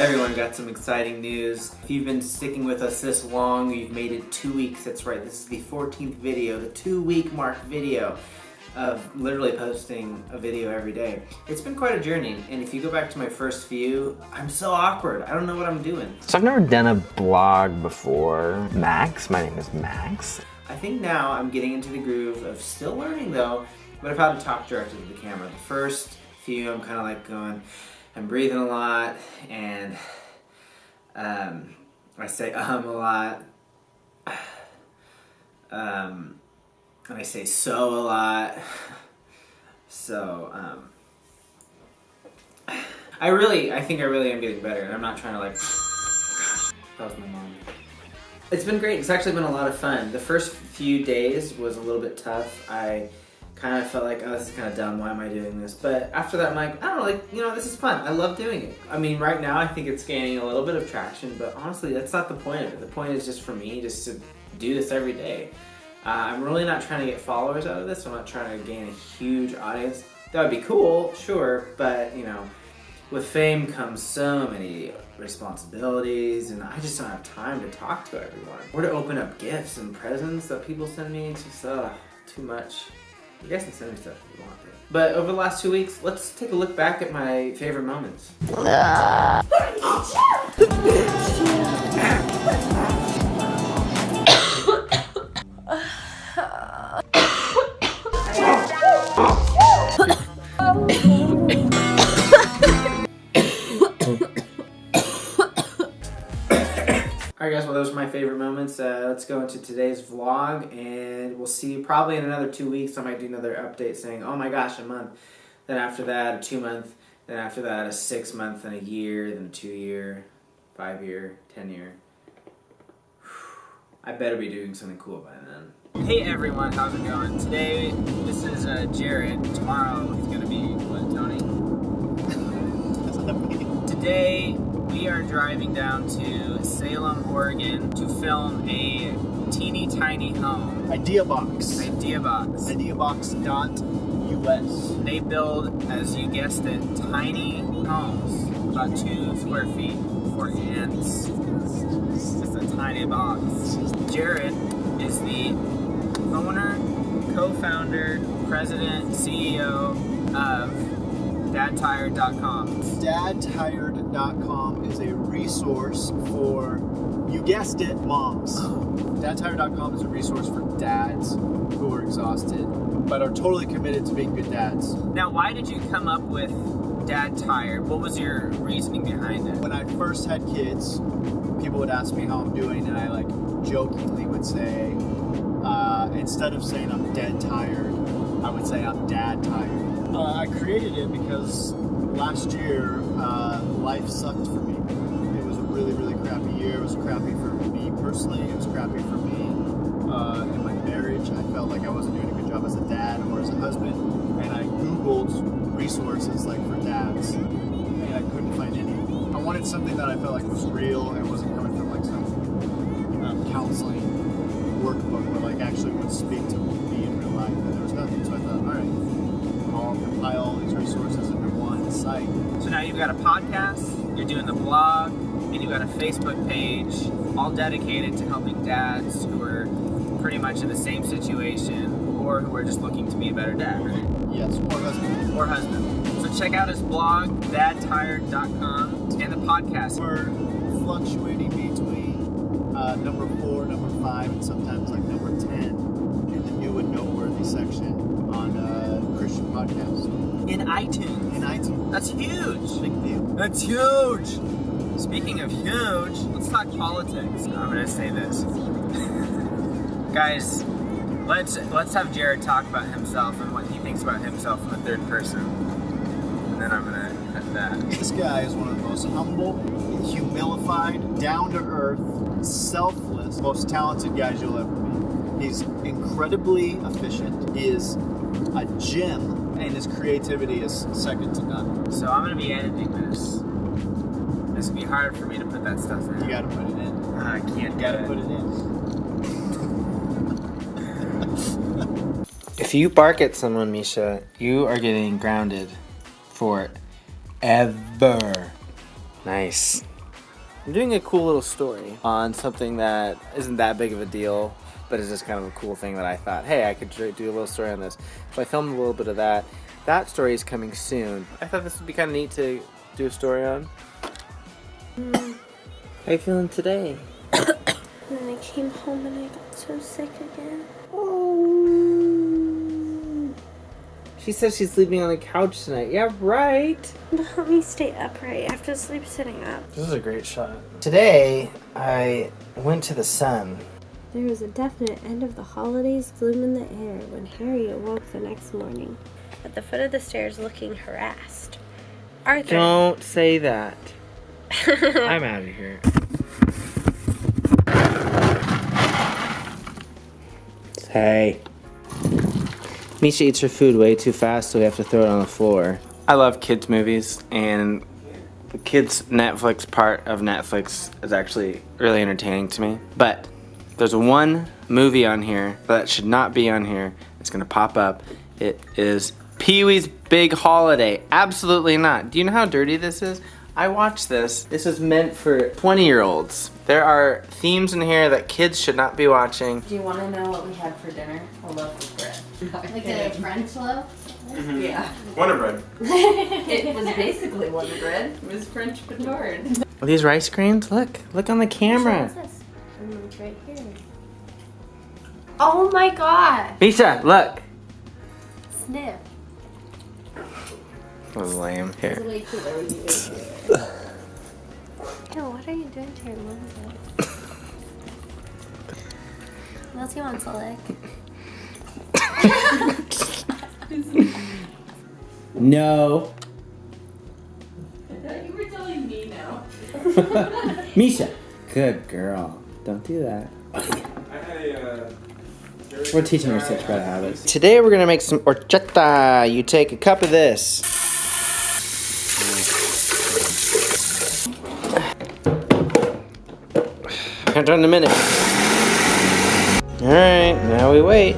Everyone, got some exciting news. If you've been sticking with us this long, you've made it 2 weeks. That's right, this is the 14th video, the 2-week mark video of literally posting a video every day. It's been quite a journey, and if you go back to my first few, I'm so awkward. I don't know what I'm doing. So I've never done a vlog before. Max, my name is Max. I think now I'm getting into the groove of still learning though, but I've had to talk directly to the camera. The first few, I'm kind of like going, I'm breathing a lot, and I say a lot, and I say so a lot, so I think I really am getting better, and I'm not trying to like, gosh, that was my mom. It's been great. It's actually been a lot of fun. The first few days was a little bit tough. I kind of felt like, oh, this is kind of dumb, why am I doing this? But after that, I'm like, I don't know, like, you know, this is fun. I love doing it. I mean, right now, I think it's gaining a little bit of traction, but honestly, that's not the point of it. The point is just for me, just to do this every day. I'm really not trying to get followers out of this. I'm not trying to gain a huge audience. That would be cool, sure, but, you know, with fame comes so many responsibilities, and I just don't have time to talk to everyone. Or to open up gifts and presents that people send me. It's just, too much. You guys can send me stuff if you want to. But over the last 2 weeks, let's take a look back at my favorite moments. Alright guys, well those are my favorite moments. Let's go into today's vlog, and we'll see you probably in another 2 weeks. I might do another update saying, oh my gosh, a month. Then after that, a 2 month. Then after that, a 6 month, then a year, then a 2 year, 5 year, 10 year. I better be doing something cool by then. Hey everyone, how's it going? Today, this is Jerrad. Tomorrow, he's gonna be, what, Tony? Today, we are driving down to Salem, Oregon to film a teeny tiny home. Idea box. Ideabox.us. They build, as you guessed it, tiny homes, about 2 square feet for ants. It's just a tiny box. Jerrad is the owner, co-founder, president, CEO of dadtired.com. Dadtired.com is a resource for, you guessed it, moms. Dadtired.com is a resource for dads who are exhausted but are totally committed to being good dads. Now, why did you come up with Dad Tired? What was your reasoning behind it? When I first had kids, people would ask me how I'm doing, and I like jokingly would say, instead of saying I'm dead tired, I would say I'm dad tired. I created it because last year, life sucked for me. It was a really, really crappy year. It was crappy for me personally. It was crappy for me in my marriage. I felt like I wasn't doing a good job as a dad or as a husband. And I Googled resources like for dads, and I couldn't find any. I wanted something that I felt like was real and wasn't coming from like some counseling workbook, but like actually would speak to me in real life. And there was nothing, so I thought, all right, I'll compile all these resources into one site. So now you've got a podcast, you're doing the blog, and you've got a Facebook page, all dedicated to helping dads who are pretty much in the same situation or who are just looking to be a better dad, right? Yes, or husband. So check out his blog, dadtired.com, and the podcast. We're fluctuating between number 4, number 5, and sometimes like number 10 in the new and noteworthy section on Christian podcasts. In iTunes. In iTunes. That's huge. Big deal. That's huge. Speaking of huge, let's talk politics. I'm gonna say this. Guys, let's have Jerrad talk about himself and what he thinks about himself in the third person. And then I'm gonna cut that. This guy is one of the most humble, humilified, down-to-earth, selfless, most talented guys you'll ever meet. He's incredibly efficient. He is a gem, and his creativity is second to none. So I'm gonna be editing this. This would be hard for me to put that stuff in. You gotta put it in. I can't. You gotta put it in. If you bark at someone, Misha, you are getting grounded forever. Nice. I'm doing a cool little story on something that isn't that big of a deal, but it's just kind of a cool thing that I thought, hey, I could do a little story on this. So I filmed a little bit of that. That story is coming soon. I thought this would be kind of neat to do a story on. How you feeling today? And then I came home and I got so sick again. Oh. She says she's sleeping on the couch tonight. Yeah, right. But help me stay upright. I have to sleep sitting up. This is a great shot. Today, I went to the sun. There was a definite end of the holidays gloom in the air when Harry awoke the next morning at the foot of the stairs looking harassed. Arthur. Don't say that. I'm out of here. Hey. Misha eats her food way too fast, so we have to throw it on the floor. I love kids' movies, and the kids' Netflix part of Netflix is actually really entertaining to me. But there's one movie on here that should not be on here. It's gonna pop up. It is Pee-wee's Big Holiday. Absolutely not. Do you know how dirty this is? I watched this. This is meant for 20-year-olds. There are themes in here that kids should not be watching. Do you want to know what we had for dinner? A loaf of bread. Like a French loaf? Mm-hmm. Yeah. Wonder bread. It was basically Wonder Bread. It was French Petard. Are these rice grains? Look on the camera. What's this? And it's right here. Oh my god! Misha, look. Sniff. That was lame. Here. Ew, what are you doing to your nose? What else you want to lick? No. I thought you were telling me now. Misha. Good girl. Don't do that. We're teaching her such bad habits. Today we're gonna make some horchata. You take a cup of this. Count on in a minute. All right, now we wait.